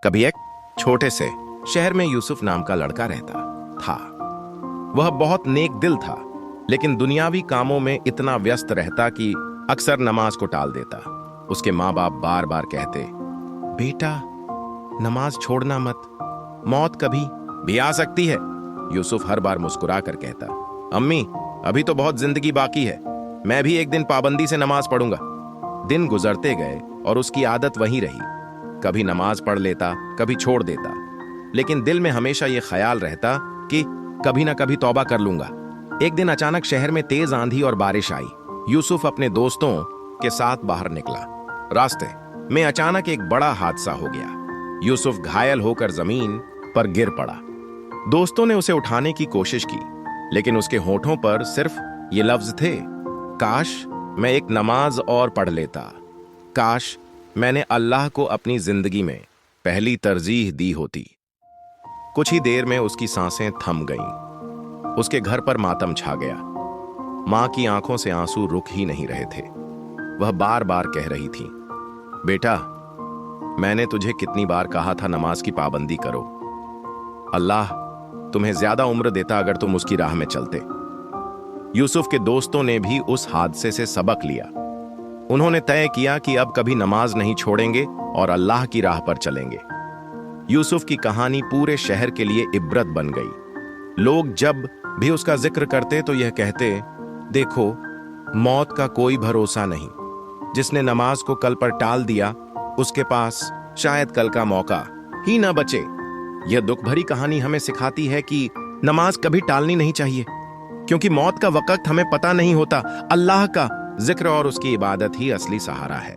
कभी एक छोटे से शहर में यूसुफ नाम का लड़का रहता था। वह बहुत नेक दिल था, लेकिन दुनियावी कामों में इतना व्यस्त रहता कि अक्सर नमाज को टाल देता। उसके माँ बाप बार बार कहते, बेटा नमाज छोड़ना मत, मौत कभी भी आ सकती है। यूसुफ हर बार मुस्कुरा कर कहता, अम्मी अभी तो बहुत जिंदगी बाकी है, मैं भी एक दिन पाबंदी से नमाज पढ़ूंगा। दिन गुजरते गए और उसकी आदत वही रही। कभी नमाज पढ़ लेता, कभी छोड़ देता, लेकिन दिल में हमेशा यह ख्याल रहता कि कभी ना कभी तौबा कर लूंगा। एक दिन अचानक शहर में तेज आंधी और बारिश आई। यूसुफ अपने दोस्तों के साथ बाहर निकला। रास्ते में अचानक एक बड़ा हादसा हो गया। यूसुफ घायल होकर जमीन पर गिर पड़ा। दोस्तों ने उसे उठाने की कोशिश की, लेकिन उसके होठों पर सिर्फ ये लफ्ज थे, काश मैं एक नमाज और पढ़ लेता, काश मैंने अल्लाह को अपनी जिंदगी में पहली तरजीह दी होती। कुछ ही देर में उसकी सांसें थम गईं। उसके घर पर मातम छा गया। मां की आंखों से आंसू रुक ही नहीं रहे थे। वह बार बार कह रही थी, बेटा मैंने तुझे कितनी बार कहा था नमाज की पाबंदी करो। अल्लाह तुम्हें ज्यादा उम्र देता अगर तुम उसकी राह में चलते। यूसुफ के दोस्तों ने भी उस हादसे से सबक लिया। उन्होंने तय किया कि अब कभी नमाज नहीं छोड़ेंगे और अल्लाह की राह पर चलेंगे। यूसुफ की कहानी पूरे शहर के लिए इब्रत बन गई। लोग जब भी उसका जिक्र करते तो यह कहते, देखो मौत का कोई भरोसा नहीं। जिसने नमाज को कल पर टाल दिया, उसके पास शायद कल का मौका ही न बचे। यह दुख भरी कहानी हमें सिखाती है कि नमाज कभी टालनी नहीं चाहिए, क्योंकि मौत का वक्त हमें पता नहीं होता। अल्लाह का जिक्र और उसकी इबादत ही असली सहारा है।